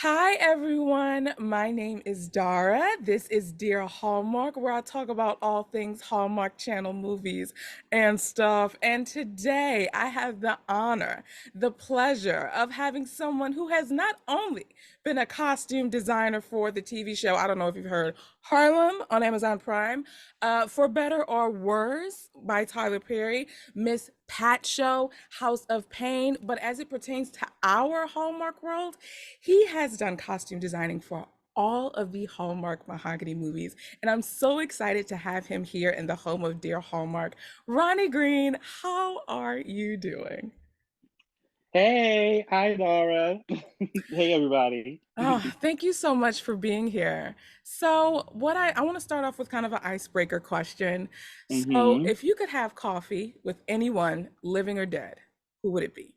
Hi, everyone. My name is Dara. This is Dear Hallmark, where I talk about all things Hallmark Channel movies and stuff. And today I have the honor, the pleasure of having someone who has not only been a costume designer for the TV show, I don't know if you've heard Harlem on Amazon Prime, For Better or Worse by Tyler Perry, Miss Pat Show, House of Pain. But as it pertains to our Hallmark world, he has done costume designing for all of the Hallmark Mahogany movies, and I'm so excited to have him here in the home of Dear Hallmark. Rhonney Greene, how are you doing? Hey, hi Laura. Hey everybody. Oh, thank you so much for being here. So, I want to start off with kind of an icebreaker question. So, hmm if you could have coffee with anyone, living or dead, who would it be?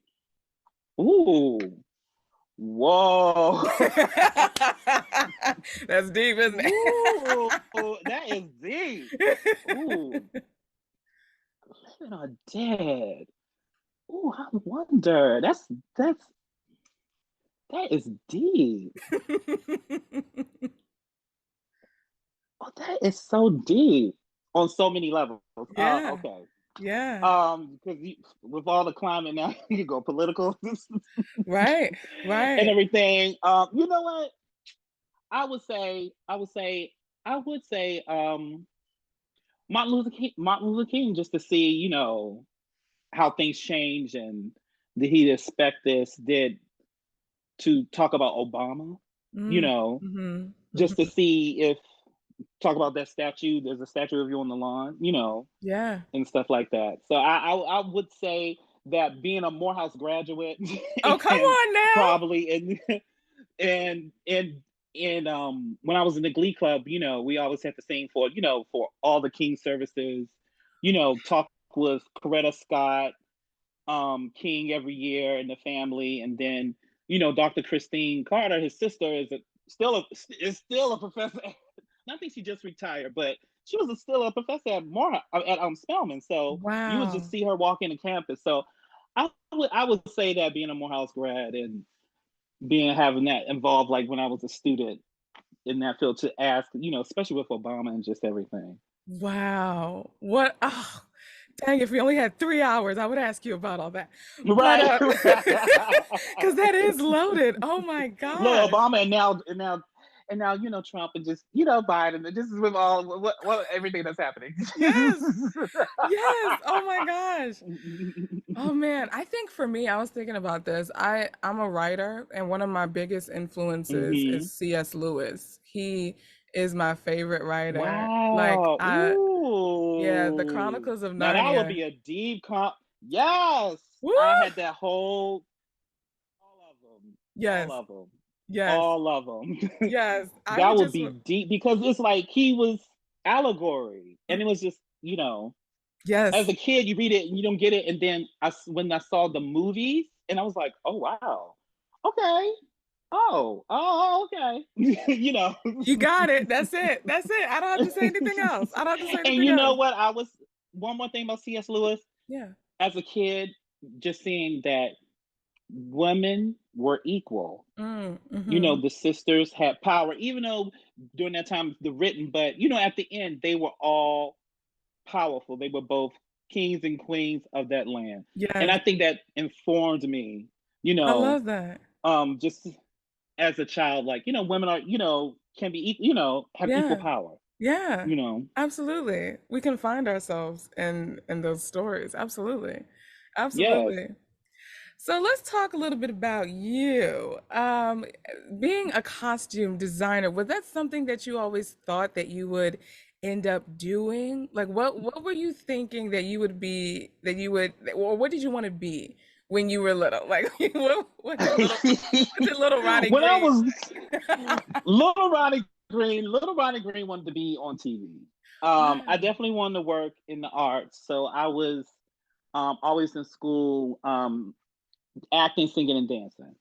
Ooh, whoa. That's deep, isn't Ooh, that is deep. Ooh, it? living or dead. Ooh, I wonder. That's that is deep. Oh, that is so deep on so many levels. Yeah, Okay. yeah. Because with all the climate now, you go political Right, and right. everything. You know what? I would say Martin Luther King, just to see, how things change and did he expect this? Did to talk about Obama, you Mm, know, mhm, just to mhm. see if talk about that statue. There's a statue of you on the lawn, Yeah. and stuff like that. So I would say that being a Morehouse graduate Oh, come and on now. probably and when I was in the Glee Club, we always had to sing for all the King services, talk with Coretta Scott, King every year and the family, and then Dr. Christine Carter, his sister, is still a professor. I think she just retired, but she was still a professor at Spelman. So you would just Wow. see her walking the campus. So I would say that being a Morehouse grad and being having that involved, like when I was a student in that field, to ask, especially with Obama and just everything. Wow. What oh, dang, if we only had 3 hours, I would ask you about all that. But, Right, right. because that is loaded. Oh my Look, gosh. Obama and now Trump and just Biden. And this is with all what everything that's happening. Yes. Yes. Oh my gosh. Oh man, I think for me, I was thinking about this. I'm a writer, and one of my biggest influences hmm is C.S. Lewis. He is my favorite writer. Wow. Yeah, the Ooh. Chronicles of Now that would Narnia. be a deep comp. Yes, I Woo! had that whole all of them, all Yes, of them, yes, all of them. yes. I That would would just, be deep because it's like he was allegory, and it was just as yes, a kid you read it and you don't get it, and then when I saw the movies and I was like, oh wow, okay, okay, you got it. That's it. That's it. I don't have to say anything else. I don't have to say and anything you know else. what? I was one more thing about C.S. Lewis Yeah. as a kid, just seeing that women were equal. Mm-hmm. The sisters had power, even though during that time the written, but at the end they were all powerful. They were both kings and queens of that land. And Yes, I think that informed me, I love that. just as a child, like, women are, can be, have equal Yeah, power, yeah, you know. absolutely. We can find ourselves in those stories. Absolutely, Yes. absolutely. So let's talk a little bit about you. Being a costume designer, was that something that you always thought that you would end up doing? Like what were you thinking that you would be that you would or what did you want to be when you were little? Like what did little Ronnie When I Green was think? Little Ronnie Green wanted to be on TV. I Wow. definitely wanted to work in the arts. So I was always in school, acting, singing, and dancing.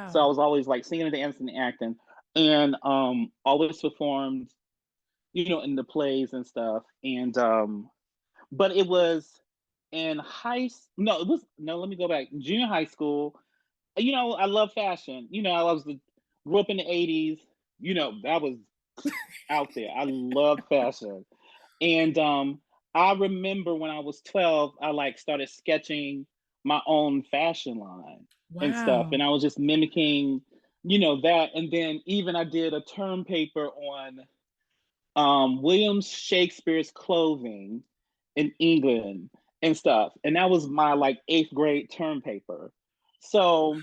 So I Wow. was always like singing and dancing and acting, and always performed, in the plays and stuff. And but it was in no, it was no. Let me go back. Junior high school. I love fashion. I was grew up in the 80s. That was out there. I loved fashion. And I remember when I was 12, I like started sketching my own fashion line and stuff. Wow. And I was just mimicking, that. And then even I did a term paper on William Shakespeare's clothing in England and stuff. And that was my like 8th grade term paper. So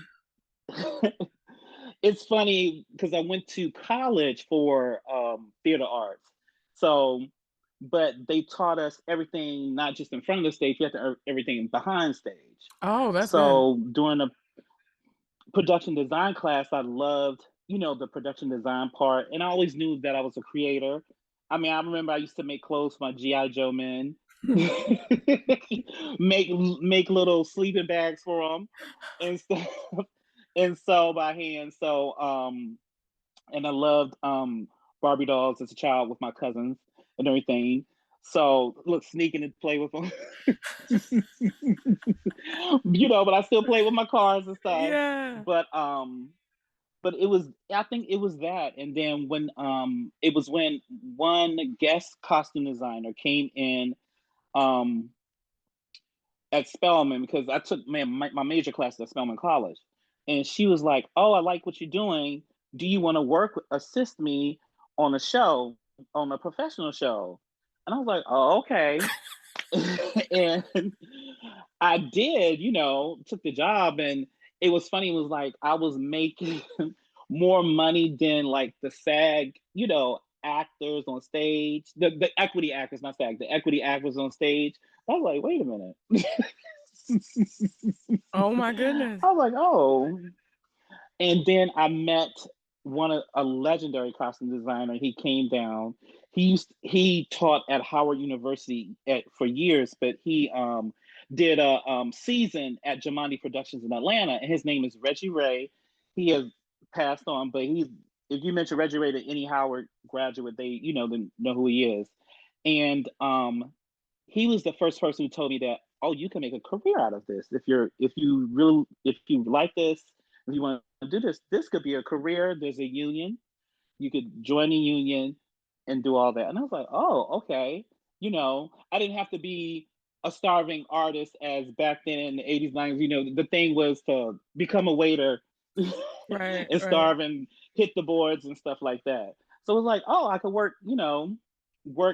it's funny because I went to college for theater arts. So, but they taught us everything, not just in front of the stage, you have to everything behind stage. Oh, that's good. So during the production design class, I loved, the production design part. And I always knew that I was a creator. I mean, I remember I used to make clothes for my G.I. Joe men, make little sleeping bags for them and stuff. And so by hand. So and I loved Barbie dolls as a child with my cousins and everything. So look, sneaking to play with them, but I still play with my cars and stuff. Yeah. But it was, I think it was that. And then when it was when one guest costume designer came in um at Spelman, because I took my major class at Spelman College, and she was like, "Oh, I like what you're doing. Do you want to assist me on a show, on a professional show?" And I was like, "Oh, okay." And I did, took the job, and it was funny. It was like I was making more money than like the SAG, actors on stage, the equity actors, not SAG, the equity actors on stage. I was like, wait a minute. Oh my goodness. I was like, oh. And then I met a legendary costume designer. He came down. He taught at Howard University for years, but he did a season at Jamandi Productions in Atlanta, and his name is Reggie Ray. He has passed on, but if you mention Reggie Ray to any Howard graduate, they they know who he is. And he was the first person who told me that, oh, you can make a career out of this if you like this, if you want to do this, this could be a career. There's a union. You could join a union and do all that. And I was like, oh, okay. I didn't have to be a starving artist as back then in the 80s, 90s. The thing was to become a waiter Right, and right. starve and hit the boards and stuff like that. So it was like, oh, I could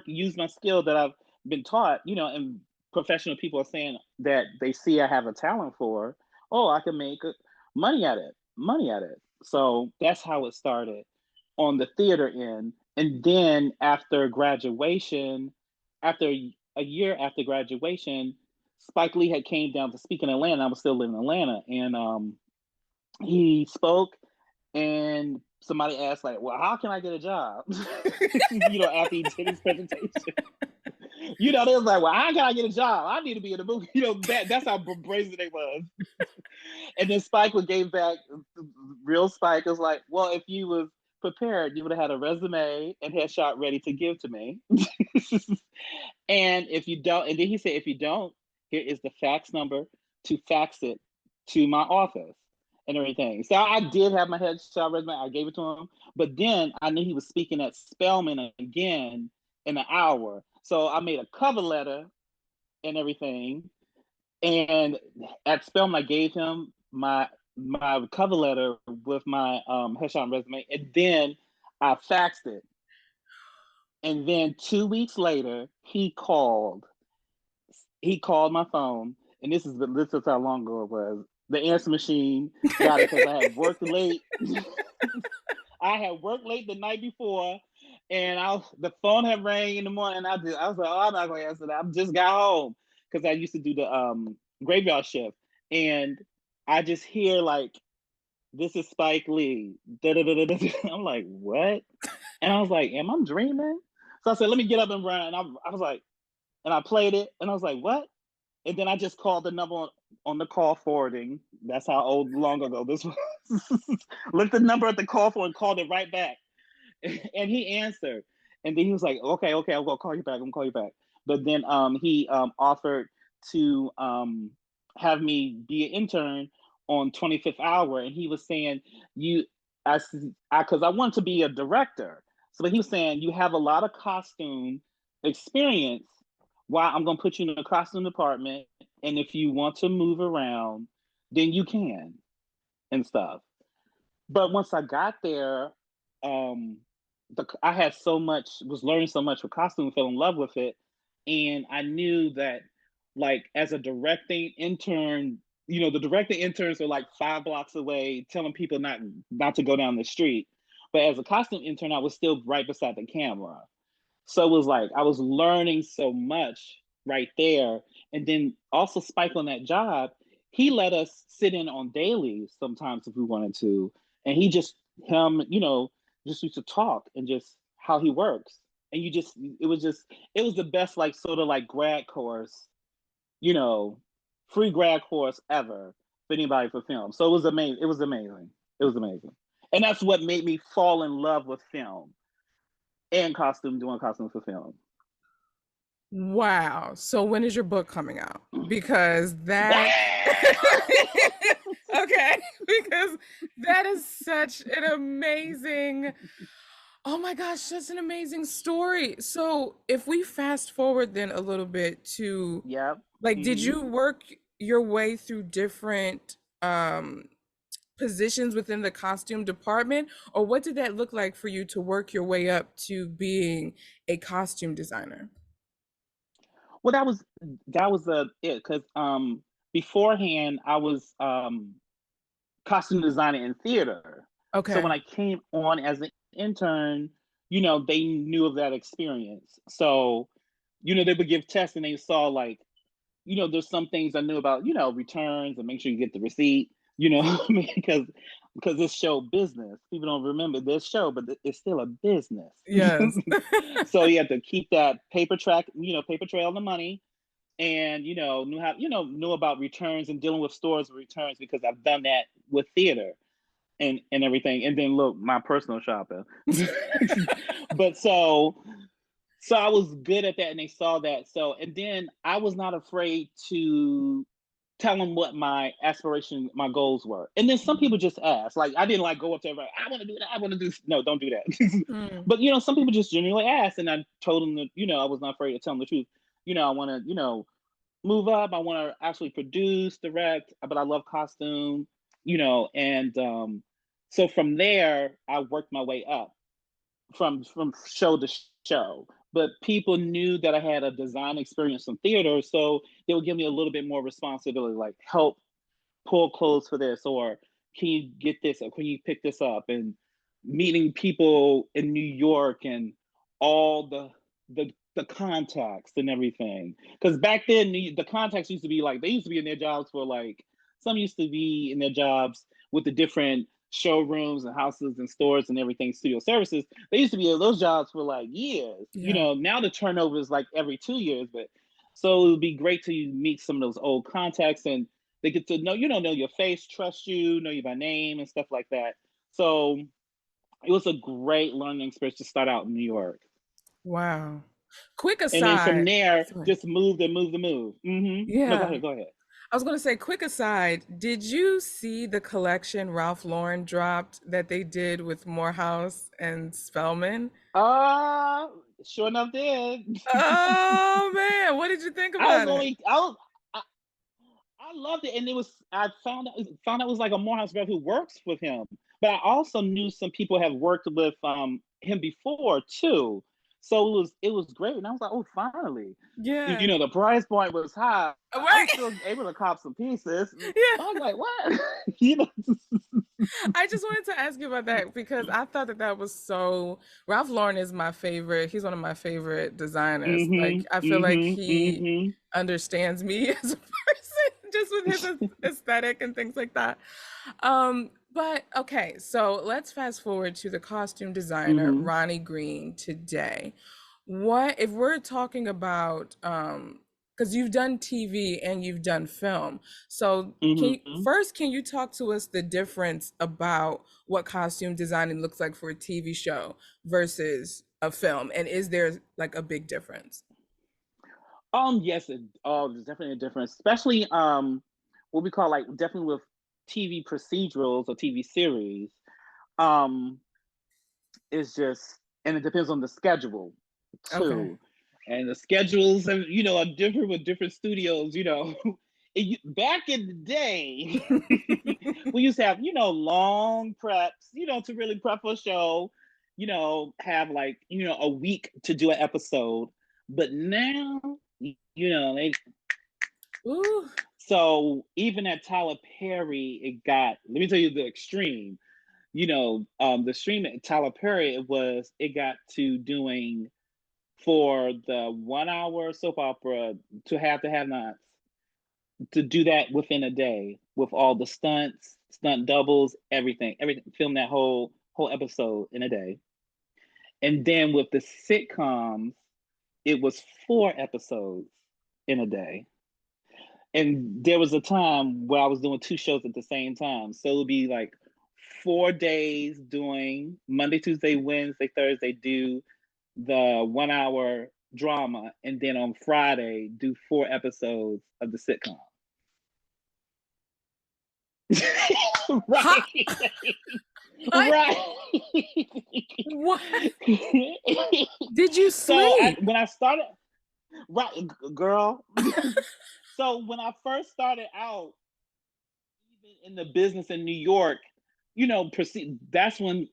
use my skill that I've been taught, and professional people are saying that they see I have a talent for. Oh, I can make money at it. So that's how it started on the theater end. And then after graduation, after a year after graduation, Spike Lee had came down to speak in Atlanta. I was still living in Atlanta, and he spoke, and somebody asked like, "Well, how can I get a job?" After he did his presentation. They was like, "Well, how can I get a job? I need to be in the movie." That's how brazen they was. And then Spike gave back. Real Spike was like, "Well, if you was prepared, you would have had a resume and headshot ready to give to me." And if you don't, and then he said, "If you don't, here is the fax number to fax it to my office and everything." So I did have my headshot resume. I gave it to him, but then I knew he was speaking at Spelman again in an hour, so I made a cover letter and everything. And at Spelman, I gave him my cover letter with my headshot resume, and then I faxed it. And then 2 weeks later, he called. He called my phone, and this is how long ago it was. The answer machine got it because I had worked late. I had worked late the night before, and the phone had rang in the morning. And I was like, oh, I'm not going to answer that. I just got home because I used to do the graveyard shift, and I just hear like, "This is Spike Lee." I'm like, what? And I was like, am I dreaming? So I said, let me get up and run. And I was like, and I played it, and I was like, what? And then I just called the number on the call forwarding. That's how long ago this was. Looked the number at the call for and called it right back. And he answered. And then he was like, okay, I'm gonna call you back. I'm gonna call you back. But then he offered to have me be an intern on 25th Hour, and he was saying, because I wanted to be a director. So he was saying you have a lot of costume experience. Why I'm gonna put you in the costume department, and if you want to move around, then you can and stuff. But once I got there, I had so much, was learning so much with costume, fell in love with it, and I knew that, like, as a directing intern, the directing interns are like 5 blocks away, telling people not to go down the street. But as a costume intern, I was still right beside the camera. So it was like I was learning so much right there. And then also Spike on that job, he let us sit in on dailies sometimes if we wanted to. And him, just used to talk and just how he works. And it was the best, like, sort of like grad course, you know, free grad course ever for anybody for film. So it was amazing. It was amazing. It was amazing. And that's what made me fall in love with film and doing costume for film. Wow. So when is your book coming out? Because that okay, because that is such an amazing, oh my gosh, such an amazing story. So if we fast forward then a little bit to, Yep. like, did Mm-hmm. you work your way through different positions within the costume department, or what did that look like for you to work your way up to being a costume designer? Well, that was it because beforehand I was costume designer in theater. So when Okay. I came on as an intern, they knew of that experience. So, they would give tests and they saw, like, there's some things I knew about, returns and make sure you get the receipt, because this show business. People don't remember this show, but it's still a business. Yes. So you have to keep that paper trail of the money, and knew about returns and dealing with stores with returns because I've done that with theater and everything. And then look, my personal shopping. But so I was good at that and they saw that. So, and then I was not afraid to tell them what my goals were. And then some people just ask, like, I didn't, like, go up to everybody, I want to do that. I want to do, no, don't do that. Mm, But, some people just genuinely asked, and I told them that, I was not afraid to tell them the truth. I want to, move up. I want to actually produce, direct, but I love costume, and so from there, I worked my way up from show to show. But people knew that I had a design experience in theater, so they would give me a little bit more responsibility, like help pull clothes for this, or can you get this, or can you pick this up, and meeting people in New York and all the contacts and everything. Because back then the contacts used to be like they used to be in their jobs for like some used to be in their jobs with the different showrooms and houses and stores and everything, studio services. They used to be in those jobs for like years. yeah. Now the turnover is like every 2 years, but so it would be great to meet some of those old contacts and they get to know your face, trust you, know you by name and stuff like that. So it was a great learning experience to start out in New York. Wow. Quick And then from aside. there, Sorry. just moved and moved and moved. No, go Yeah. ahead, go ahead. I was going to say, quick aside, did you see the collection Ralph Lauren dropped that they did with Morehouse and Spellman? Uh, sure enough, did. Oh man, what did you think I was about it? only, I, I loved it, and I found out it was like a Morehouse rep who works with him. But I also knew some people have worked with him before too, so it was great. And I was like, oh, finally, Yeah. the price point was high. I Right. was still able to cop some pieces. Yeah. I was like, what? you know? I just wanted to ask you about that because I thought that that was so. Ralph Lauren is my favorite. He's one of my favorite designers. Like, I feel like he Mm-hmm. understands me as a person just with his aesthetic and things like that. But okay, so let's fast forward to the costume designer Mm-hmm. Rhonney Greene today. What if we're talking about because you've done TV and you've done film. So Mm-hmm. can you talk to us the difference about what costume designing looks like for a TV show versus a film? And is there like a big difference? Yes, there's definitely a difference, especially what we call, like, definitely with TV procedurals or TV series. Um, it's just, and it depends on the schedule Okay. too. And the schedules are, are different with different studios, back in the day, we used to have, long preps, to really prep a show, have like, a week to do an episode. But now, they, Ooh. so even at Tyler Perry, it got, let me tell you the extreme, the stream at Tyler Perry, it got to doing for the 1 hour soap opera to have the have nots to do that within a day with all the stunts, stunt doubles, everything, film that whole episode in a day. And then with the sitcoms, it was 4 episodes in a day. And there was a time where I was doing 2 shows at the same time. So it would be like 4 days doing Monday, Tuesday, Wednesday, Thursday, do the 1 hour drama, and then on Friday do 4 episodes of the sitcom. Ha! Right. I, Right. what? Did you So sleep? when I started, right, girl. So when I first started out, even in the business in New York, that's when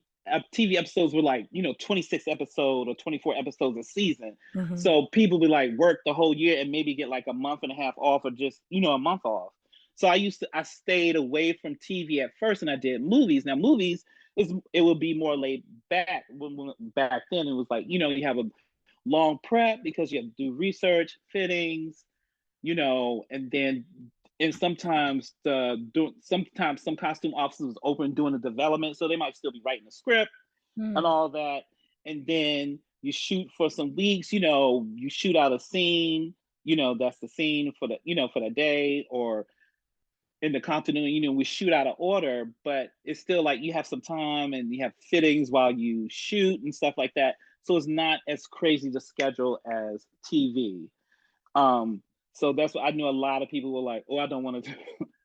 TV episodes were like, 26 episodes or 24 episodes a season. Hmm. So people would like work the whole year and maybe get like a month and a half off or just, a month off. So I stayed away from TV at first and I did movies. Now movies it would be more laid back when back then it was like, you have a long prep because you have to do research, fittings, and then sometimes some costume offices was open doing the development, so they might still be writing the script and Hmm. all that. And then you shoot for some weeks, you shoot out a scene, that's the scene for for the day or in the continuity, we shoot out of order, but it's still like you have some time and you have fittings while you shoot and stuff like that. So it's not as crazy to schedule as TV. Um, so that's what I knew a lot of people were like, oh, I don't want to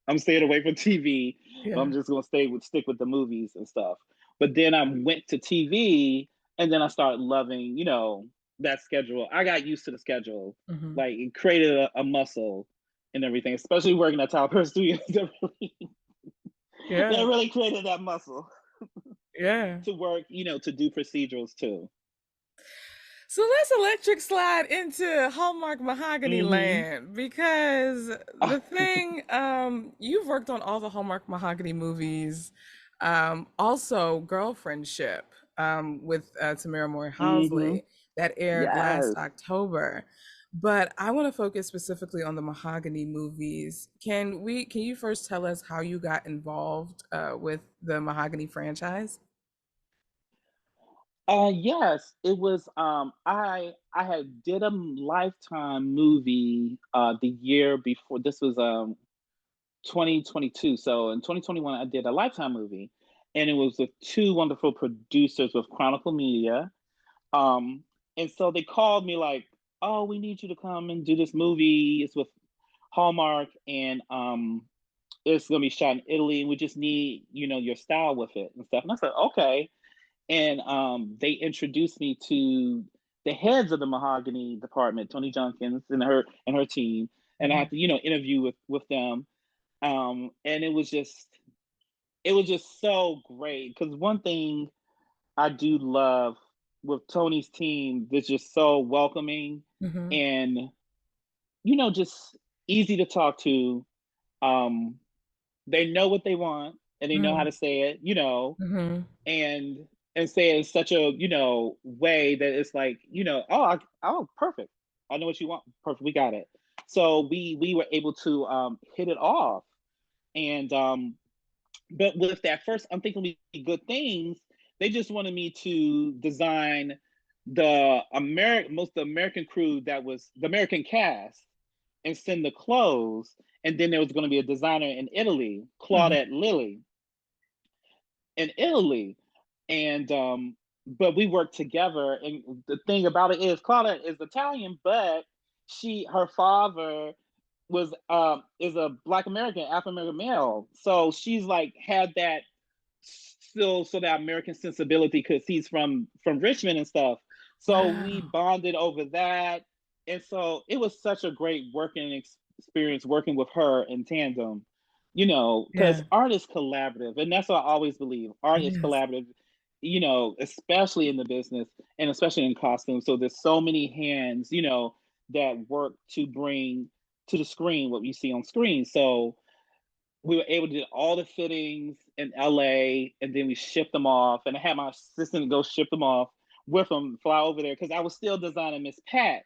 I'm staying away from TV. I'm Yeah. just gonna stick with the movies and stuff. But then I went to TV and then I started loving, that schedule. I got used to the schedule. Hmm. Like it created a muscle and everything, especially working at Tyler Studios that Yeah. really created that muscle Yeah. to work, to do procedurals too. So let's electric slide into Hallmark Mahogany Mm-hmm. Land because the thing, you've worked on all the Hallmark Mahogany movies, also Girlfriendship, with Tamara Moore Mm-hmm. Housley that aired last Yes. October. But I want to focus specifically on the Mahogany movies. Can you first tell us how you got involved with the Mahogany franchise? Yes, it was I had did a Lifetime movie the year before. This was 2022. So in 2021 I did a Lifetime movie and it was with two wonderful producers with Chronicle Media. Um and so they called me like, "Oh, we need you to come and do this movie. It's with Hallmark and it's going to be shot in Italy and we just need, your style with it and stuff." And I said, "Okay." And they introduced me to the heads of the Mahogany department, Tony Junkins and her team, and I Hmm. had to interview with them. And it was just so great because one thing I do love with Tony's team, they're just so welcoming Hmm. and just easy to talk to. Um, they know what they want and they know how to say it, Hmm. and say it in such a way that it's like oh perfect, I know what you want, perfect, we got it. So we were able to hit it off, and but with that first I'm thinking we good things, they just wanted me to design the American crew, that was the American cast, and send the clothes, and then there was going to be a designer in Italy, Hmm. Claudette Lilly, in Italy, and but we worked together. And the thing about it is, Claudia is Italian, but her father was is a Black American, African American male, so she's like had that still so that American sensibility because he's from Richmond and stuff. So we Wow. bonded over that, and so it was such a great working experience working with her in tandem. Because Yeah. art is collaborative, and that's what I always believe. Art It is is. collaborative. Especially in the business and especially in costumes. So there's so many hands, that work to bring to the screen what we see on screen. So we were able to do all the fittings in LA and then we shipped them off. And I had my assistant go ship them off with them, fly over there because I was still designing Miss Pat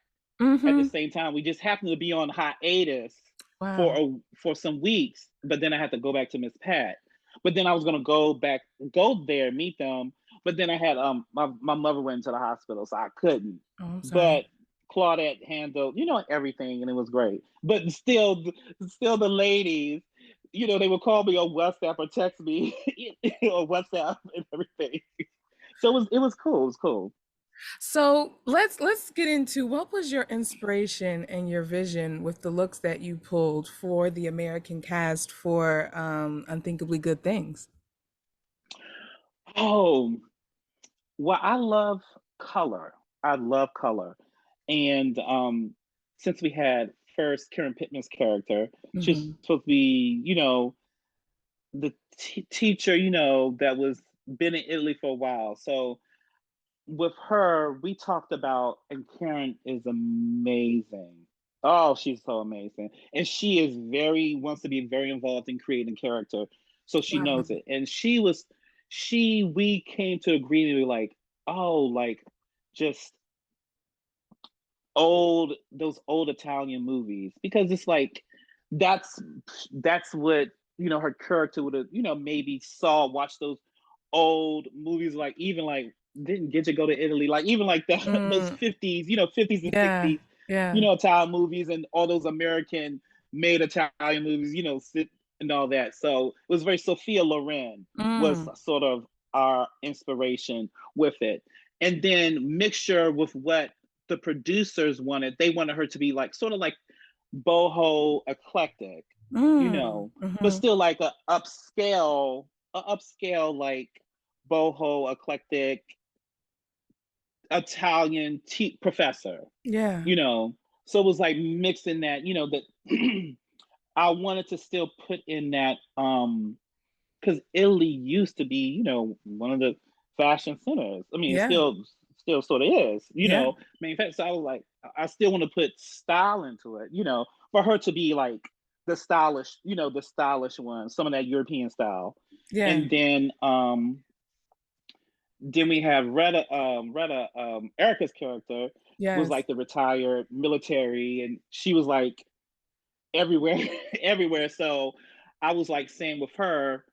at the Mm-hmm. same time. We just happened to be on hiatus Wow. for some weeks, but then I had to go back to Miss Pat. But then I was gonna go there, meet them. But then I had my mother went into the hospital, so I couldn't. Oh, I'm sorry. But Claudette handled, everything, and it was great. But still the ladies, they would call me on WhatsApp or text me or WhatsApp and everything. So it was cool. It was cool. So let's get into what was your inspiration and your vision with the looks that you pulled for the American cast for Unthinkably Good Things. Oh, well, I love color. I love color. And since we had first Karen Pittman's character, she was Hmm. supposed to be, the teacher, that was been in Italy for a while. So with her, we talked about, and Karen is amazing. Oh, she's so amazing. And she is wants to be very involved in creating character. So she Wow. knows it. And we came to agreement like, oh, like just those old Italian movies because it's like that's that's what her character would have maybe watch those old movies like even like didn't get to go to Italy like even like those Mm, 50s 50s and yeah, 60s yeah. Italian movies and all those American made Italian movies and all that so it was very Sophia Loren was Mm, sort of our inspiration with it and then mixture with what the producers wanted. They wanted her to be like sort of like boho eclectic, mm, but hmm. still like a upscale like boho eclectic Italian professor, Yeah, you know. So it was like mixing that, that I wanted to still put in that because Italy used to be, one of the fashion centers. I mean, it yeah, still sort of is, yeah, Main fact. So I was like, I still want to put style into it, for her to be like the stylish one, some of that European style. yeah, And then we have Retta, Erica's character was yes, like the retired military, and she was like everywhere, everywhere. So I was like saying with her,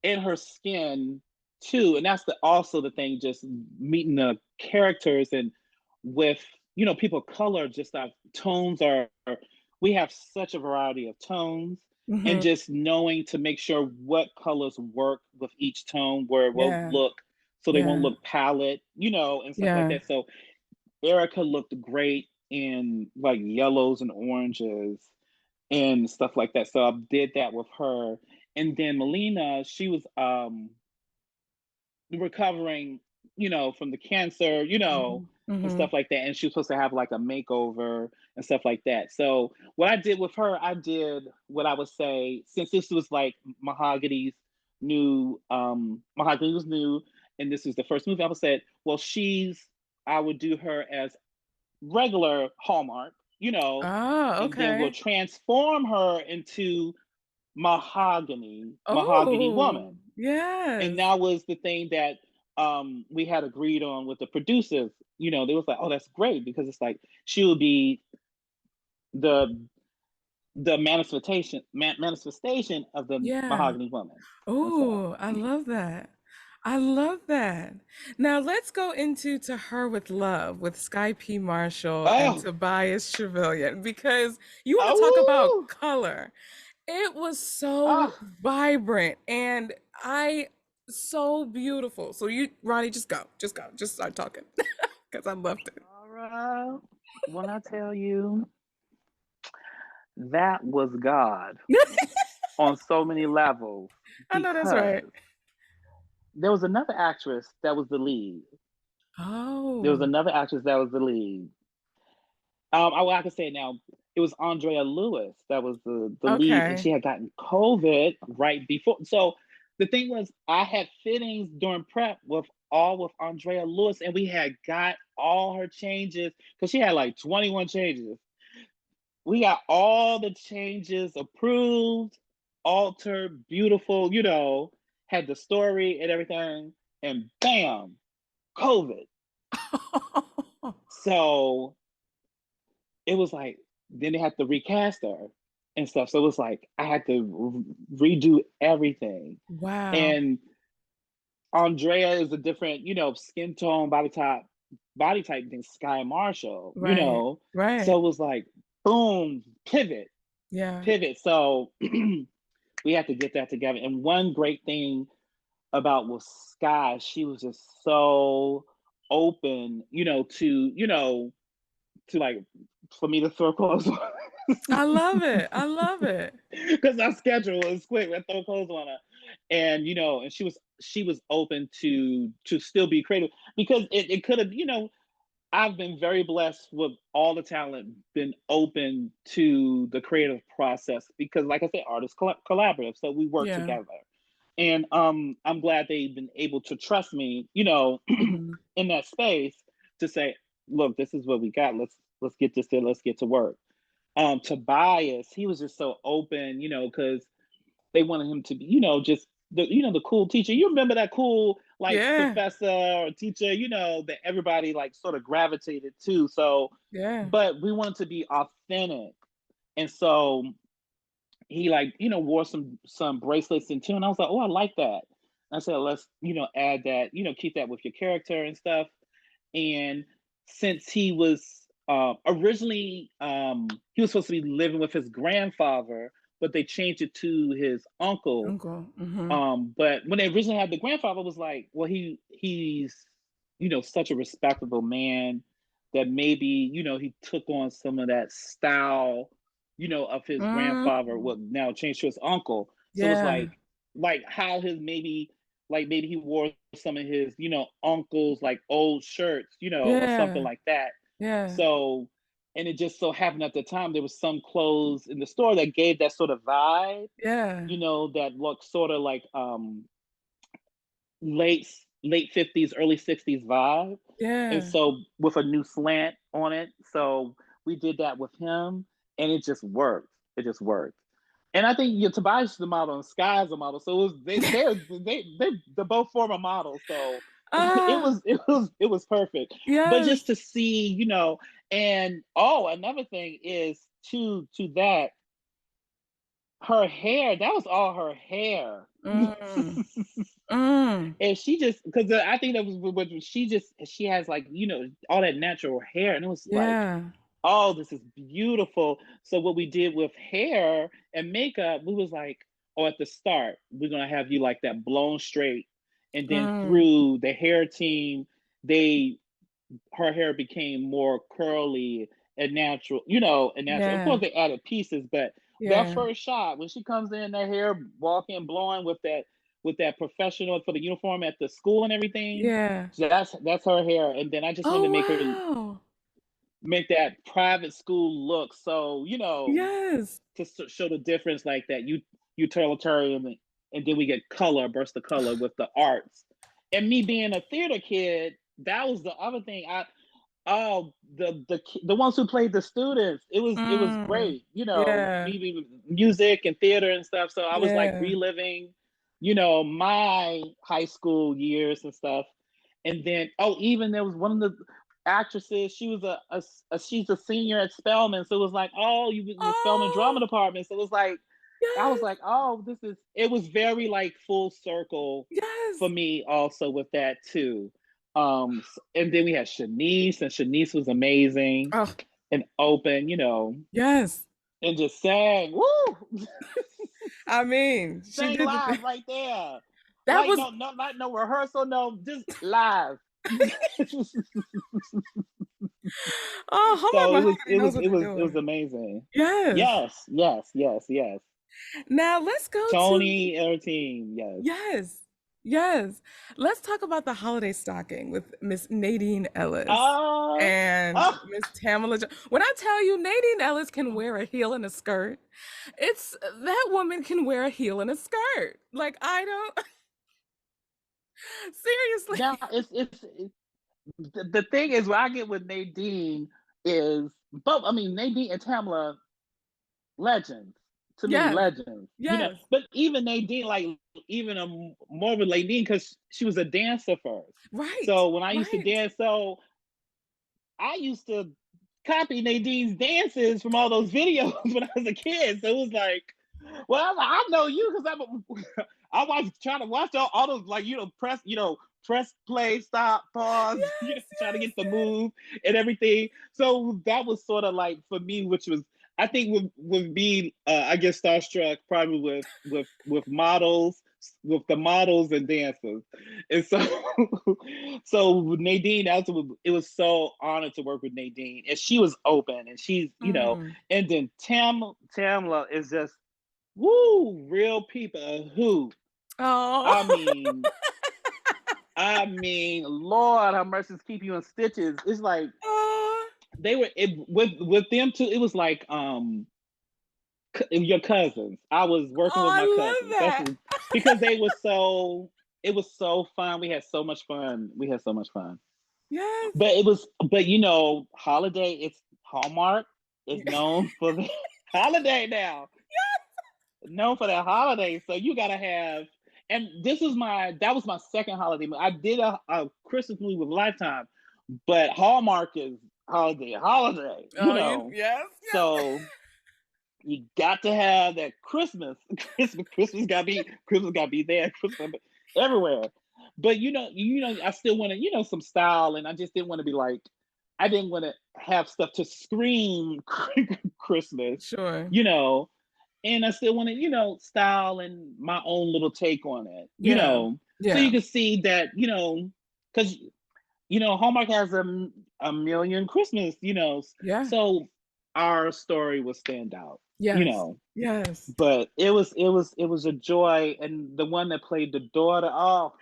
in her skin too, and that's also the thing. Just meeting the characters and with people of color, just our tones are. We have such a variety of tones, and hmm, just knowing to make sure what colors work with each tone, where it won't yeah, look, so they won't yeah, look pallid, and stuff like yeah. that. So Erica looked great in like yellows and oranges and stuff like that. So I did that with her. And then Melina, she was recovering, from the cancer, Hmm. and Hmm. stuff like that. And she was supposed to have like a makeover and stuff like that. So what I did with her, I did what I would say, since this was like Mahogany was new, and this was the first movie, I would say, well, I would do her as regular Hallmark, Oh, and then we'll okay. transform her into mahogany Oh, woman. And yes. that was the thing that we had agreed on with the producers. They was like, oh, that's great because it's like she would be the manifestation of the Yeah. mahogany woman. And so, Oh, I love that. I love that. Now let's go into To Her with Love with Skye P. Marshall and oh, Tobias Trevelyan because you want to talk about oh, color. It was so ah, vibrant and I so beautiful. So you, Ronnie, just go, just start talking because I loved it. Laura, when I tell you that was God on so many levels I know that's right. because there was another actress that was the lead. There was Oh, another actress that was the lead. I can say it now. It was Andrea Lewis that was the lead, and okay. she had gotten COVID right before. So the thing was, I had fittings during prep with Andrea Lewis, and we had got all her changes because she had like 21 changes. We got all the changes approved, altered, beautiful. Had the story and everything, and bam, COVID. So it was like then they had to recast her and stuff. So it was like I had to redo everything. Wow. And Andrea is a different, skin tone, body type than Skye Marshall. Right. Right. So it was like boom, pivot, Yeah. pivot. So we had to get that together. And one great thing about with Skye, she was just so open, to like for me to throw clothes on. I love it. I love it. Because our schedule was quick. I throw clothes on her, and and she was open to still be creative because it could have. I've been very blessed with all the talent, been open to the creative process because, like I said, artists collaborative, so we work Yeah. together, and I'm glad they've been able to trust me, Mhm. in that space to say, look, this is what we got. Let's get this in. Let's get to work. Tobias, he was just so open, because they wanted him to be, just the cool teacher. You remember that cool like Yeah. professor or teacher, that everybody like sort of gravitated to. So, Yeah. but we wanted to be authentic, and so he like wore some bracelets and too, and I was like, oh, I like that. I said, let's add that, keep that with your character and stuff. And since he was originally he was supposed to be living with his grandfather, but they changed it to his uncle. Uncle. Mhm. But when they originally had the grandfather, was like, well, he's such a respectable man that maybe he took on some of that style of his Mm. grandfather, what now changed to his uncle. So it's Yeah. like how his maybe he wore some of his uncle's like old shirts, or something Yeah. like that. Yeah. So and it just so happened at the time there was some clothes in the store that gave that sort of vibe, Yeah. that looked sort of like late late 50s, early 60s vibe. And Yeah. so with a new slant on it. So we did that with him and it just worked. It just worked. And I think Tobias is the model and Sky's the model. So it was they're both former models. So it Ah, was it was it was perfect. But yes. just to see, and oh, another thing is to that, her hair, that was all her hair. Mm. Mm. And she just because I think that was what she has like all that natural hair, and it was like, Yeah. oh, this is beautiful. So what we did with hair and makeup, we was like, oh, at the start we're gonna have you like that blown straight, and then Mm. through the hair team, they her hair became more curly and natural, and natural. Of Yeah. course, they added pieces, but that Yeah. first shot when she comes in, that hair walking, blowing with that professional for the uniform at the school and everything, Yeah. so that's her hair. And then I just wanted Oh, to wow. make that private school look so Yes. to show the difference like that utilitarian, and then we get color, burst of color with the arts. And me being a theater kid, that was the other thing. Oh, the ones who played the students, it was Mm. great. Yeah. Me music and theater and stuff. So I was like Yeah. reliving, my high school years and stuff. And then even there was one of the actresses. She was she's a senior at Spelman. So it was like, oh, you was in the Spelman drama Oh, department. So it was like I was yes. like, oh, it was very like full circle for Yes. me also with that too. And then we had Shanice, and Shanice was amazing Oh, and open, yes. and just sang, woo, I mean, she sang did the thing. live right there. That Like was no, no, not no rehearsal, no, just live. oh, Hallmark So it was Mahogany it knows was what it they're was it was doing. amazing. Yes. Yes, yes, yes, yes. Now let's go to Tony and her team, yes. yes. Yes. Let's talk about the holiday stocking with Miss Nadine Ellis Oh, and oh, Miss Tamala. When I tell you Nadine Ellis can wear a heel and a skirt, it's that woman can wear a heel and a skirt. Like I don't now seriously. the thing is, what I get with Nadine is, but I mean, Nadine and Tamla, legends to me, Yes. legends. Yes. But even Nadine, like even more with Nadine, because she was a dancer first. Right. So when I used to Right. dance, so I used to copy Nadine's dances from all those videos when I was a kid. So it was like, well, I know you because I was trying to watch all those, like, press play, stop, pause, Yes, trying to yes, get the yes. move and everything. So that was sort of like for me, which was, I think, would be, I guess, starstruck probably with models, with the models and dancers. And so so Nadine, it was so honored to work with Nadine, and she was open, and Mm. and then Tamla is just, woo, real people who, Oh. I mean, Lord have mercy, keep you in stitches. It's like Oh. they were with them too. It was like your cousins. I was working with Oh, my I love cousins. That's that. what, because they were so. It was so fun. We had so much fun. We had so much fun. Yes. But holiday. It's Hallmark is known for the holiday now. Known for that holiday. So you gotta have. And that was my second holiday movie. I did a Christmas movie with Lifetime, but Hallmark is holiday. Oh, yes, yes. So you got to have that Christmas. Christmas gotta be there. Christmas everywhere. But I still wanted, some style, and I just didn't want to be like, I didn't want to have stuff to scream Christmas, Sure. you know, and I still wanted, style and my own little take on it, Yeah. So you Yeah. can see that, because Hallmark has a million Christmas, Yeah. so our story will stand out, you Yes. know. Yes. But it was a joy, and the one that played the daughter, oh,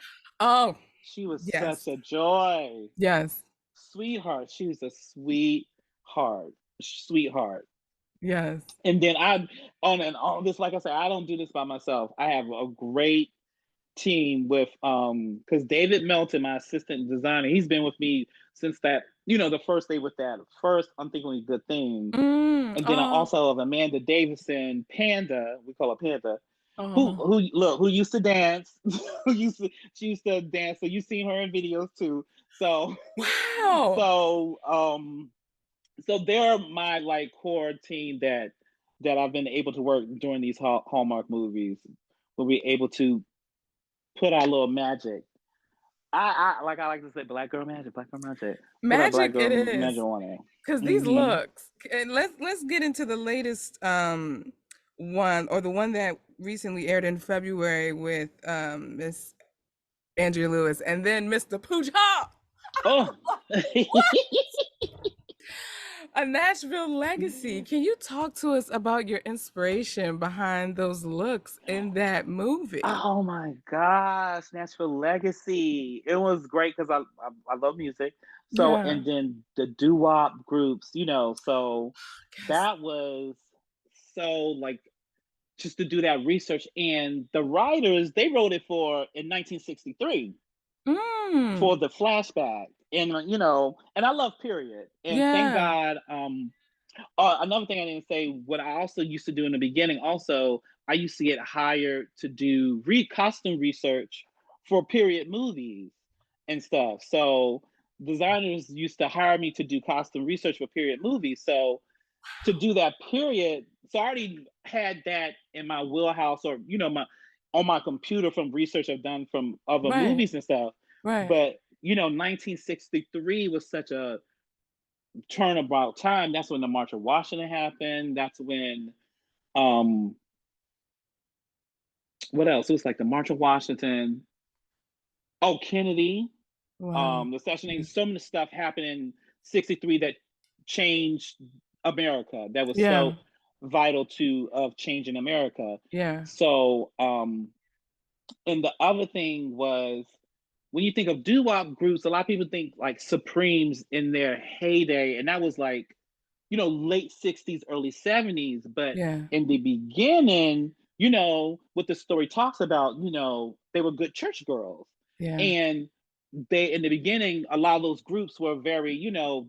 Oh, she was such yes. a joy, Yes. sweetheart. She was a sweetheart. Yes. And then on this, like I said, I don't do this by myself. I have a great team with because David Melton, my assistant designer, he's been with me since that, the first day with that first Unthinkingly Good Things. And then I Oh. also have Amanda Davison, Panda, we call her Panda, who Oh. who look who used to dance, she used to dance. So you've seen her in videos too. So Wow. so so they're my like core team that I've been able to work during these Hallmark movies. We'll be able to put our little magic. I like to say black girl magic. Put our black Magic girl it magic is. on it. Because these Mm-hmm. looks, and let's get into the latest one, or the one that recently aired in February with Miss Andrea Lewis and then Mr. Pooja. Oh, A Nashville Legacy. Can you talk to us about your inspiration behind those looks in that movie? oh my gosh, Nashville Legacy. It was great because I love music. So, Yeah. and then the doo wop groups, so Yes. that was so like just to do that research. And the writers, they wrote it for in 1963 Mm. for the flashback. And, and I love period. And thank Yeah. God. Another thing I didn't say, what I also used to do in the beginning, also, I used to get hired to do costume research for period movies and stuff. So designers used to hire me to do costume research for period movies. So to do that period, so I already had that in my wheelhouse, or my on my computer from research I've done from other Right. movies and stuff. Right. But 1963 was such a turnabout time. That's when the March of Washington happened. That's when um what else? It was like the March of Washington. Oh, Kennedy. Wow. The assassination. Yes. So many stuff happened in '63 that changed America. That was Yeah. so vital to of changing America. Yeah. So And the other thing was, when you think of doo-wop groups, a lot of people think like Supremes in their heyday, and that was like, late 60s, early 70s. But Yeah. in the beginning, what the story talks about, they were good church girls. Yeah. And they, in the beginning, a lot of those groups were very,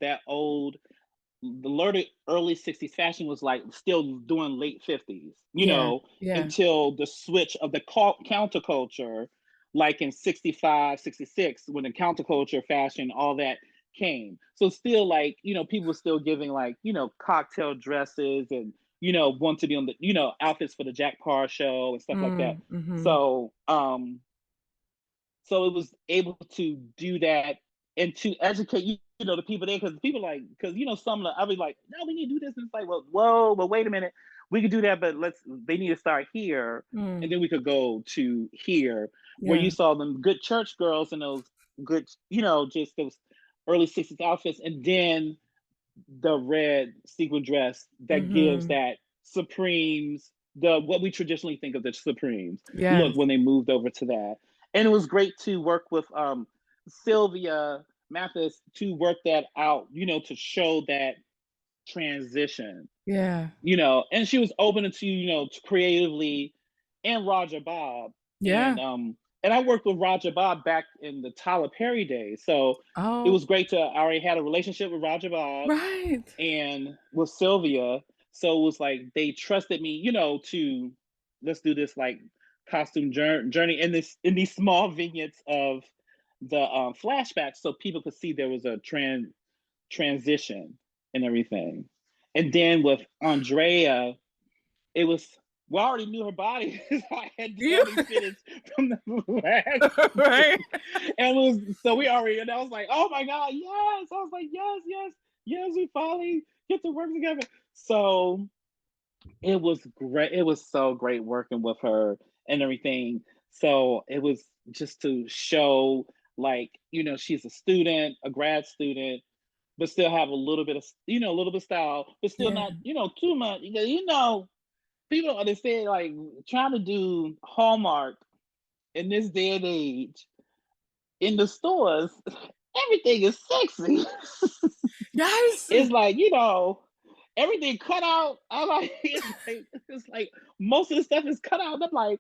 that old, the early 60s fashion was like still doing late 50s, Yeah. Yeah. until the switch of the counterculture, like in 65, 66, when the counterculture fashion, all that came. So still like, people were still giving like, cocktail dresses and, want to be on the, outfits for the Jack Parr show and stuff like that. Mm, mhm. So it was able to do that and to educate the people there, because people like, because some of the, I'll be like, no, we need to do this, and it's like, well, whoa, but wait a minute, we could do that, but they need to start here, and Mm. then we could go to here, where Yeah. you saw them good church girls and those good, just those early 60s outfits, and then the red sequin dress that gives Mhm. that Supremes, the what we traditionally think of the Supremes look, Yes. when they moved over to that. And it was great to work with Sylvia Mathis to work that out, to show that transition, Yeah. and she was open to, to creatively, and Roger Bob. Yeah. And I worked with Roger Bob back in the Tyler Perry days. So it Oh, was great to, I already had a relationship with Roger Bob right. and with Sylvia. So it was like they trusted me, to, let's do this like costume journey in these small vignettes of the flashbacks, so people could see there was a transition and everything. And then with Andrea, it was, we already knew her body. I had You done experience from the last right? movie. And it was, so we already, and I was like, oh my God, yes. I was like, yes, yes, yes, we finally get to work together. So it was great. It was so great working with her and everything. So it was just to show, like, she's a student, a grad student, but still have a little bit of, a little bit of style, but still Yeah. not, too much. People don't understand, like, trying to do Hallmark in this day and age in the stores, everything is sexy. Yes. It's like, everything cut out. I'm like, it's like most of the stuff is cut out. I'm like,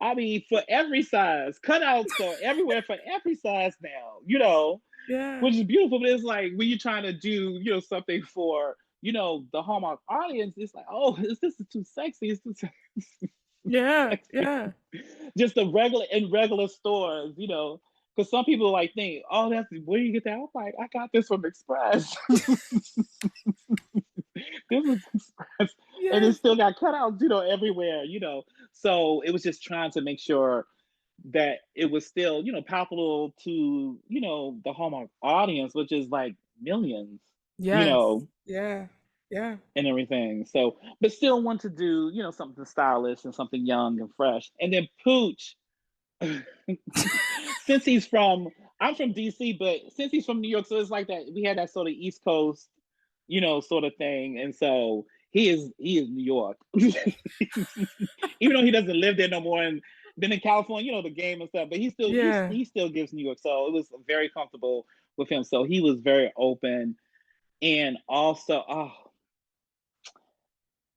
I mean, for every size, cutouts are everywhere for every size now, Yeah. which is beautiful. But it's like when you're trying to do, something for, the Hallmark audience, it's like, oh, this is too sexy. It's too Yeah. sexy. Yeah. Just the regular stores, because some people like think, oh, that's where you get that. I'm like, I got this from Express. This is Express, and it Yes. still got cutouts, everywhere, So it was just trying to make sure that it was still, palpable to, the Hallmark audience, which is like millions, you Yes. know, Yeah. Yeah. and everything. So, but still want to do, something stylish and something young and fresh. And then Pooch, since I'm from DC, but since he's from New York, so it's like that we had that sort of East Coast, sort of thing. And so he is New York. Even though he doesn't live there no more and been in California, the game and stuff, but Yeah. he still gives New York. So it was very comfortable with him. So he was very open. And also,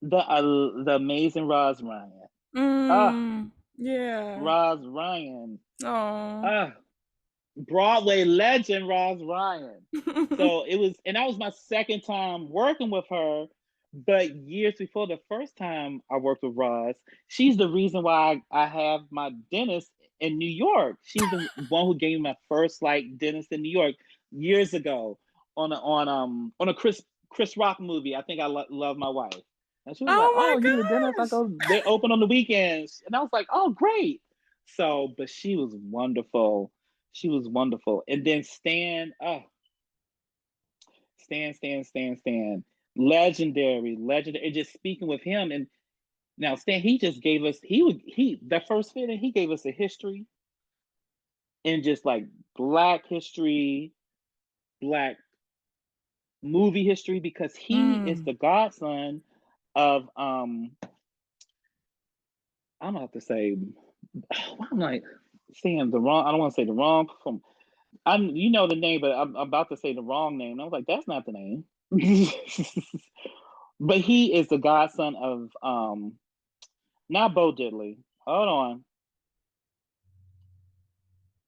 the amazing Roz Ryan. Ah, Mm. Yeah. Roz Ryan. Oh. Ah, Broadway legend Roz Ryan. So it was, and that was my second time working with her. But years before, the first time I worked with Roz, she's the reason why I have my dentist in New York. She's the one who gave me my first like dentist in New York years ago on a Chris Rock movie. I think I love my wife, and she was like, Oh "Oh, you need a my dentist?" I gosh. go, "They open on the weekends," and I was like, "Oh, great." So, but she was wonderful. She was wonderful. And then Stan, legendary. And just speaking with him, and now Stan, he just gave us he that first fitting, he gave us a history and just like Black history, Black movie history, because he is Mm. the godson of I'm gonna have to say I'm like saying the wrong. I don't want to say the wrong. You know the name, but I'm about to say the wrong name. I was like, that's not the name. But he is the godson of not Bo Diddley. Hold on.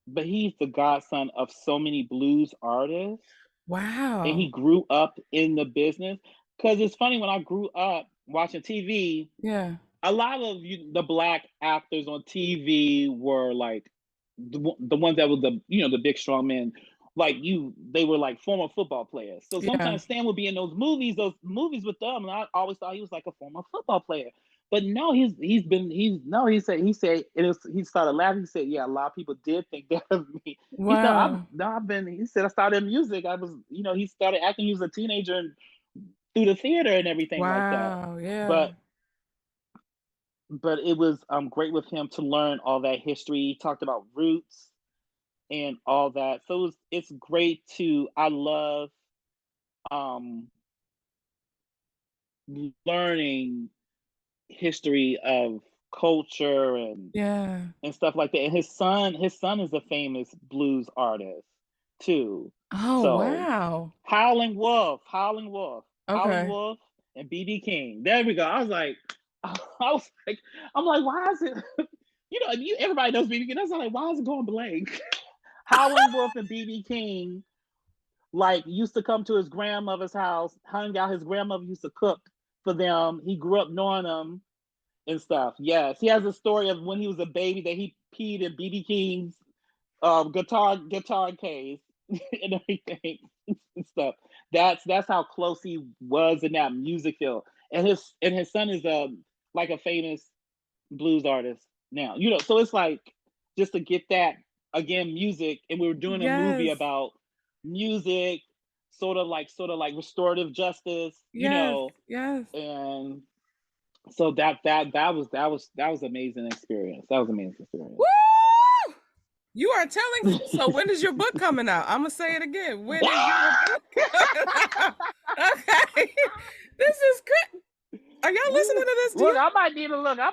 But he's the godson of so many blues artists, and he Wow. grew up in the business. Because it's funny, when I grew up watching TV, Yeah. a lot of the black actors on TV were like the ones that were the big strong men. Like they were like former football players. So Yeah. sometimes Stan would be in those movies with them, and I always thought he was like a former football player. But no, he said he started laughing. He said, yeah, a lot of people did think that of me. He said, Wow. he said, I started in music. He started acting. He was a teenager and through the theater and everything like that. Wow. Yeah. But it was great with him to learn all that history. He talked about roots and all that. So it's great to I love um learning history of culture Yeah. and stuff like that. And his son is a famous blues artist too. Oh, So wow. Howling Okay. Wolf, and BB King. There we go. I was like, I'm like, why is it? Everybody knows BB King. That's like, why is it going blank? Howling Wolf and BB King like used to come to his grandmother's house, hung out. His grandmother used to cook for them. He grew up knowing them and stuff. Yes, he has a story of when he was a baby that he peed in BB King's guitar case and everything and stuff. That's how close he was in that music field. And his son is like a famous blues artist now. So it's like just to get that again, music, and we were doing a movie Yes. about music, sort of like restorative justice, Yes. Yes. and so that was amazing experience. That was amazing experience. Woo! You are telling. So when is your book coming out? I'm gonna say it again. When is your book coming out? Okay. This is good. Are y'all listening to this? Do Look, you? I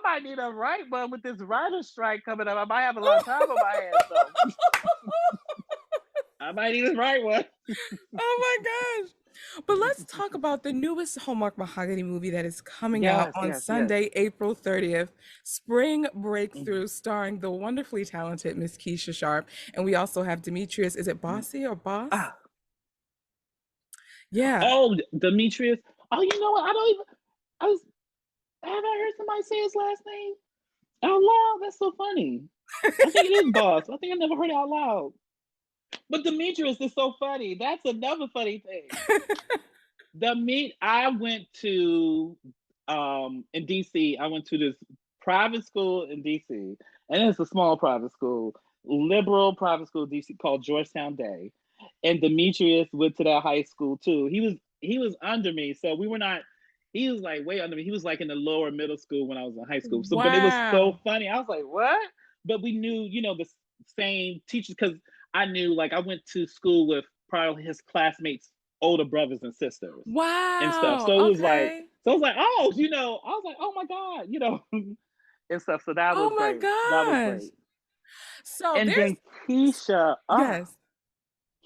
might need a write one with this writer's strike coming up. I might have a lot of time on my hands, so I might need to write one. Oh my gosh. But let's talk about the newest Hallmark Mahogany movie that is coming out Yes, on yes, yes. Sunday, April 30th, Spring Mhm. Breakthrough, starring the wonderfully talented Miss Keisha Sharp. And we also have Demetrius, is it Bossy or Boss? Ah, Yeah. oh, Demetrius. Oh, you know what? I don't even. I was. Have I heard somebody say his last name out loud? That's so funny. I think it is Boss. I think I never heard it out loud. But Demetrius is so funny. That's another funny thing. I went to in DC. I went to this private school in DC, and it's a small private school, liberal private school in DC called Georgetown Day. And Demetrius went to that high school too. He was under me, so we were not. He was like way under me. He was like in the lower middle school when I was in high school. So, but it was so Wow. funny. I was like, what? But we knew, the same teachers because I knew, like, I went to school with probably his classmates' older brothers and sisters and stuff. Wow. So it was like, Okay. oh, I was like, oh my God, and stuff. So that Oh was my great. That was gosh. great. So And there's then yes.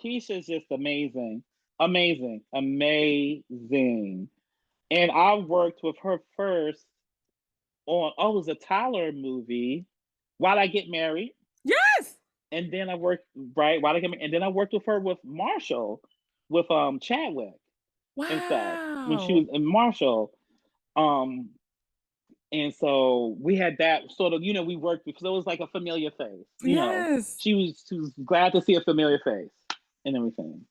Keisha's just amazing, amazing, amazing. And I worked with her first on, it was a Tyler movie, While I Get Married. Yes. And then I worked, right, While I Get Married. And then I worked with her with Marshall, with Chadwick and stuff when she Wow. was in Marshall. Um, and so we had that sort of, we worked because it was like a familiar face. Yes. She was glad to see a familiar face and everything.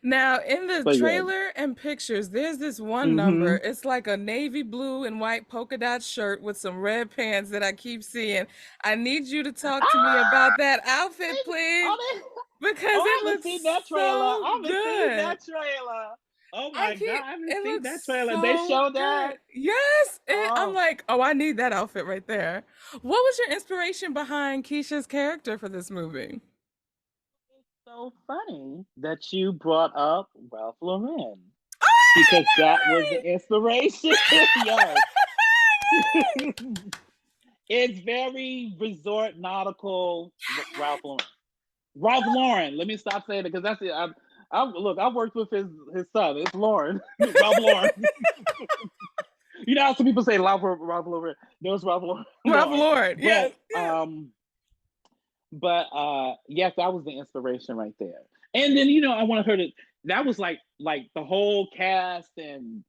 Now, in the But yeah. trailer and pictures, there's this one number. Mm-hmm. It's like a navy blue and white polka dot shirt with some red pants that I keep seeing. I need you to talk to me Ah! about that outfit, please, Oh, because I it haven't looks seen that trailer. so I haven't seen good. that trailer. Oh I my God, can't, I haven't it seen looks that trailer. They so showed that. good. Yes. I'm Oh, like, oh, I need that outfit right there. What was your inspiration behind Keisha's character for this movie? it's so funny that you brought up Ralph Lauren Oh, because that was the inspiration. Yes. yay! It's very resort nautical. Ralph Lauren. Ralph Lauren. Let me stop saying it because that's it. Look. I worked with his son. It's Lauren. Ralph Lauren. You know how some people say Ralph Lauren. No, it's Ralph Ralph Lauren. Lauren. But Yes, yes. yes, that was the inspiration right there. And then I wanted her to. That was like the whole cast and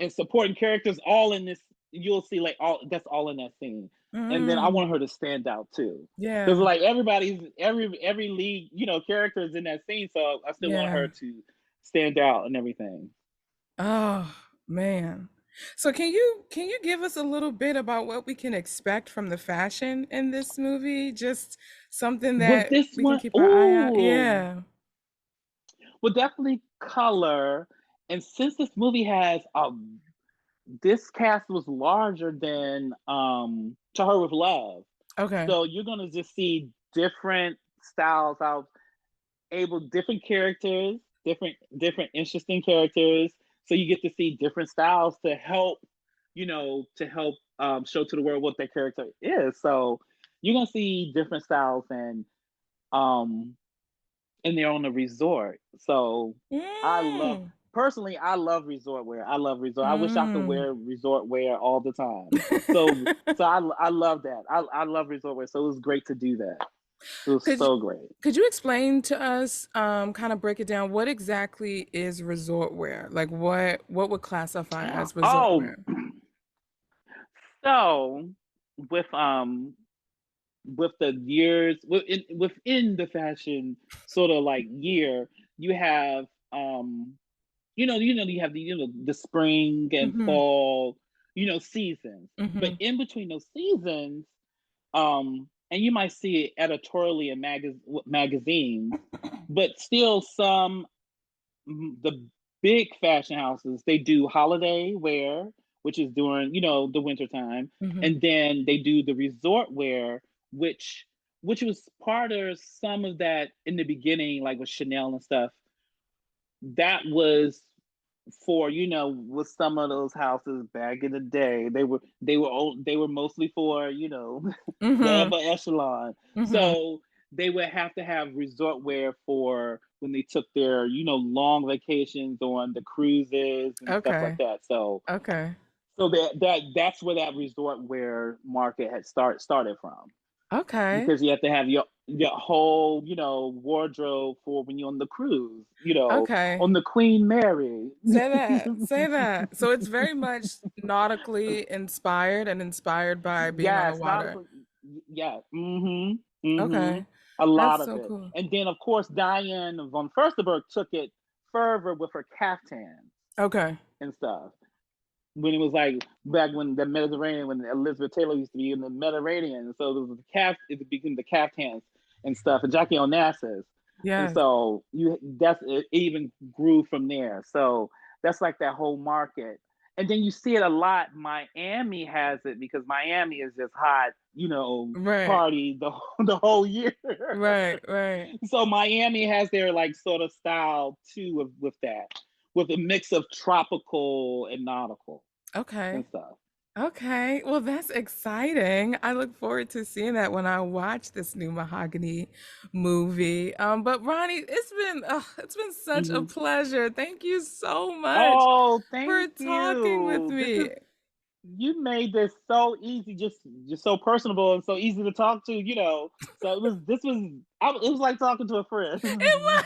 supporting characters all in this. You'll see like all that's all in that scene. And then I Mm, want her to stand out too, because yeah, like every lead character is in that scene. So I still want yeah. her to stand out and everything. Oh, man. So can you give us a little bit about what we can expect from the fashion in this movie? Just something With that this we can one, keep our eye out. ooh, Yeah. well, definitely color. And since this movie has this cast was larger than To Her With Love, Okay. so you're gonna just see different styles out, able different characters, different interesting characters. So you get to see different styles to help, show to the world what their character is. So you're gonna see different styles um and they're on a resort. So I love Mm. personally, I love resort wear. I love resort. I wish I could Mm. wear resort wear all the time. So I love that. I love resort wear. So it was great to do that. It was Could you, so great. could you explain to us, kind of break it down, what exactly is resort wear? Like what would classify as resort Oh, wear? so with um with the years within the fashion sort of like year, you have you have the spring and Mm-hmm. fall, seasons. But Mm-hmm. in between those seasons, and you might see it editorially in magazines, but still the big fashion houses, they do holiday wear, which is during the winter time, Mm-hmm. and then they do the resort wear, which was part of some of that in the beginning, like with Chanel and stuff. That was for with some of those houses back in the day, they were mostly for the Mm-hmm. upper echelon. Mm-hmm. So they would have to have resort wear for when they took their long vacations on the cruises and stuff like Okay. that. Okay. So that's where that resort wear market had started from, Okay. because you have to have your whole wardrobe for when you're on the cruise, Okay. on the Queen Mary. Say that. Say that. So it's very much nautically inspired and inspired by being on the Yes, water. nautical. Yeah. Mm-hmm. Okay. A lot That's of so it, cool. and then of course Diane von Furstenberg took it further with her caftans Okay. and stuff. When it was like back when the Mediterranean, when Elizabeth Taylor used to be in the Mediterranean, so there was it became the caftans and stuff, and Jackie Onassis, and Yes. so it even grew from there. So that's like that whole market, and then you see it a lot. Miami has it because Miami is just hot, Right. party the whole year. Right. Right. So Miami has their like sort of style too with that, with a mix of tropical and nautical Okay. and stuff. Okay, well, that's exciting. I look forward to seeing that when I watch this new Mahogany movie. But Ronnie, it's been such a Hmm. pleasure. Thank you so much Oh, for thank talking with you. me. You made this so easy, just so personable and so easy to talk to. So it was like talking to a It friend. was.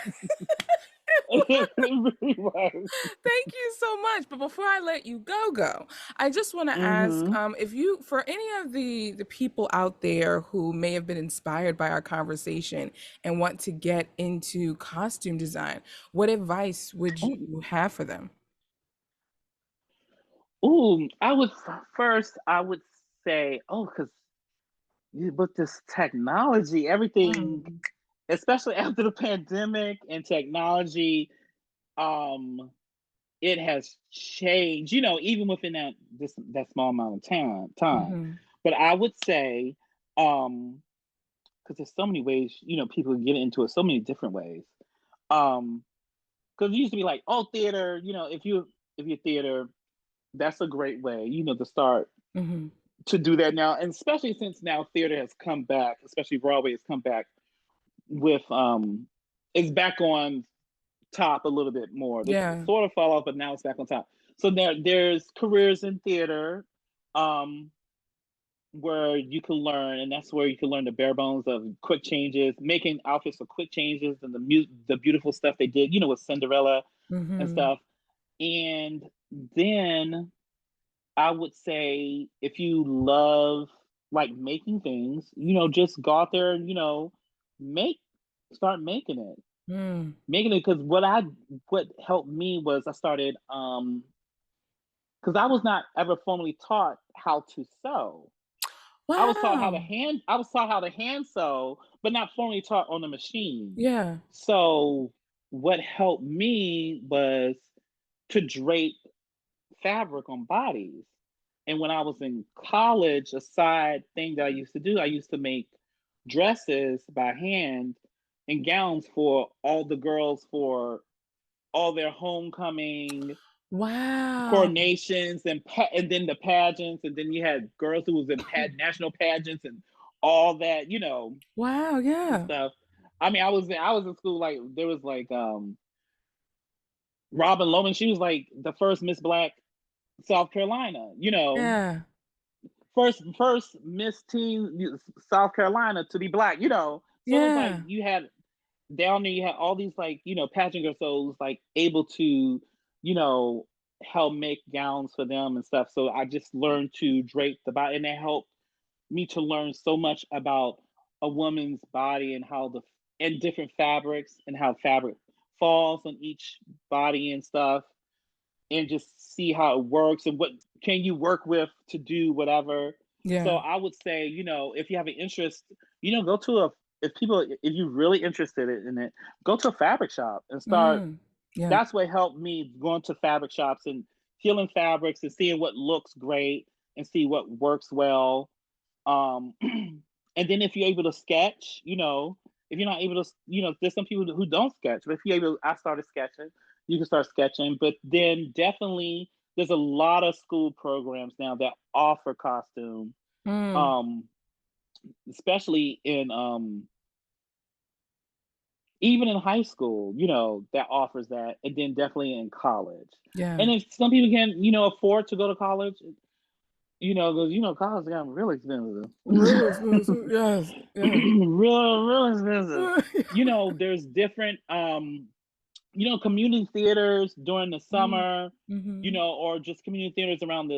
It really was. Thank you so much. But before I let you go, I just want to ask, Hmm. if you, for any of the people out there who may have been inspired by our conversation and want to get into costume design, what advice would you have for them? Ooh, I would say, because with this technology, everything, Mm, especially after the pandemic and technology, um, it has changed. Even within that small amount of time. mhm. But I would say, because there's so many ways, people get into it so many different ways. Because it used to be like, oh, theater. If you're theater, that's a great way, to start Mhm. to do that now, and especially since now theater has come back, especially Broadway has come back with it's back on top a little bit more. This Yeah. sort of fell off, but now it's back on top. So there's careers in theater um, where you can learn, and that's where you can learn the bare bones of quick changes, making outfits for quick changes, and the beautiful stuff they did, with Cinderella and Mm-hmm. stuff. And then I would say if you love like making things, just go out there and make start making it. Mm. Making it because what helped me was I started because I was not ever formally taught how to sew. Wow. I was taught how to hand sew, but not formally taught on the machine. Yeah. So what helped me was to drape fabric on bodies. And when I was in college, a side thing that I used to do, I used to make dresses by hand and gowns for all the girls for all their homecoming Wow. coronations and then the pageants, and then you had girls who was in national pageants and all that, Wow. and Yeah. stuff. I mean, I was in school, like there was like Robin Loman. She was like the first Miss Black South Carolina. Yeah. First Miss Teen South Carolina to be black. So it was like Yeah. you had down there, you had all these like pageant girls, so it was like able to you know help make gowns for them and stuff. So I just learned to drape the body, and that helped me to learn so much about a woman's body and and different fabrics and how fabric falls on each body and stuff, and just see how it works and what can you work with to do whatever. So Yeah. I would say, if you have an interest, go to a if you're really interested in it, go to a fabric shop and start. Mm. Yeah. That's what helped me, going to fabric shops and feeling fabrics and seeing what looks great and see what works well. And then if you're able to sketch, if you're not able to, there's some people who don't sketch, but if you're able, I started sketching, you can start sketching. But then definitely, there's a lot of school programs now that offer costume, Mm. um, especially in even in high school, that offers that, and then definitely in college. Yeah. And if some people can, afford to go to college, because college got really expensive. Really expensive. Yes. Yes. Real expensive. There's different community theaters during the Mm. summer, Mm-hmm. or just community theaters around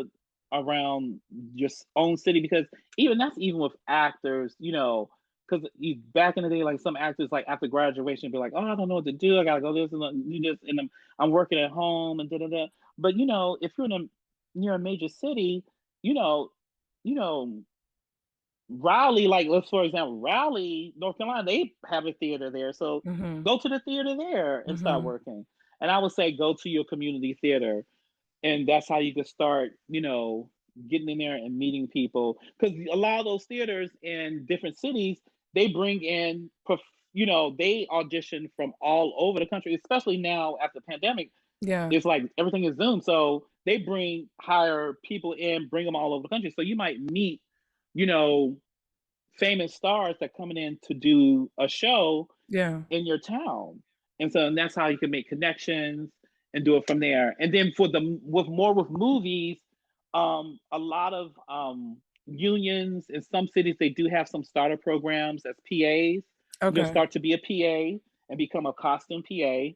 your own city, because even with actors, because back in the day, like some actors, like after graduation, be like, oh, I don't know what to do. I gotta go this and do this, and I'm working at home and da da da. But if you're near a major city, you know, you know, Raleigh, like let's for example, Raleigh, North Carolina, they have a theater there. So Mm-hmm. go to the theater there and start Mm-hmm. working. And I would say go to your community theater, and that's how you can start, getting in there and meeting people. Because a lot of those theaters in different cities, they bring in, they audition from all over the country, especially now after the pandemic. Yeah. It's like everything is Zoom, so they hire people in, bring them all over the country. So you might meet, you know, famous stars that coming in to do a show Yeah. in your town. And that's how you can make connections and do it from there. And then with movies, a lot of unions in some cities, they do have some starter programs as PAs. You can Okay. start to be a PA and become a costume PA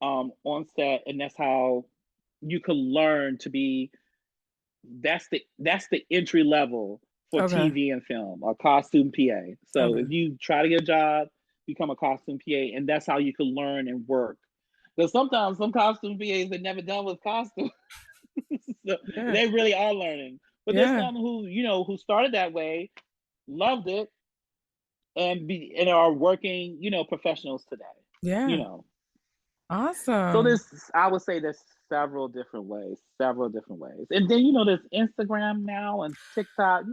on set, and that's how you can learn to be. That's the entry level for Okay. TV and film, a costume PA. So Okay. if you try to get a job, become a costume PA, and that's how you can learn and work. Because sometimes some costume PAs they never done with costume, so Yeah. they really are learning. But there's Yeah. some who started that way, loved it, and are working professionals today. You Yeah. know, so Awesome. I would say there's several different ways. And then there's Instagram now and TikTok.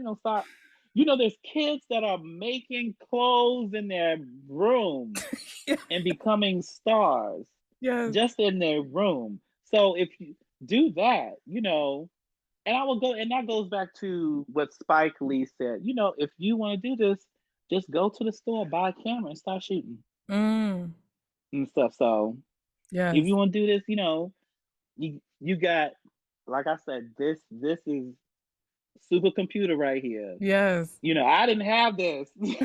There's kids that are making clothes in their room Yeah. and becoming stars Yes. just in their room. So if you do that, and I will go, and that goes back to what Spike Lee said. If you want to do this, just go to the store, buy a camera, and start shooting Mm, and stuff. So if yes. you want to do this, you got, like I said, this is supercomputer right here. Yes. I didn't have this. We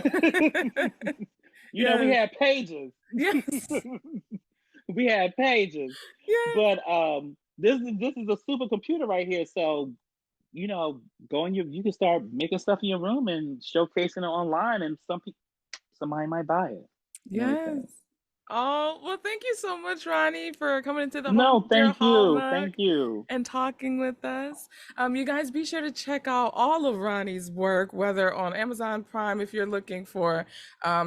Yes. had pages. Yes. We had pages, Yes. but this is a supercomputer right here. So go in you can start making stuff in your room and showcasing it online, and somebody might buy it and Yes. everything. Oh, well, thank you so much, Ronnie, for coming into the home No, of Dear thank you, thank Hallmark you. and talking with us. You guys be sure to check out all of Ronnie's work, whether on Amazon Prime if you're looking for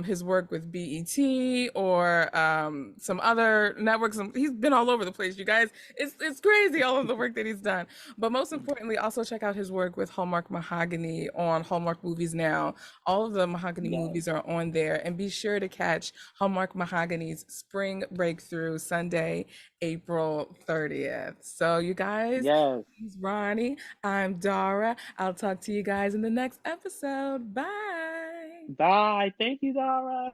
his work with BET or some other networks. He's been all over the place, you guys. It's crazy all of the work that he's done. But most importantly, also check out his work with Hallmark Mahogany on Hallmark Movies Now. All of the Mahogany Yes, movies are on there. And be sure to catch Hallmark Mahogany's Spring Breakthrough Sunday, April 30th. So, you guys, yes. he's Ronnie. I'm Dara. I'll talk to you guys in the next episode. Bye. Bye. Thank you, Dara.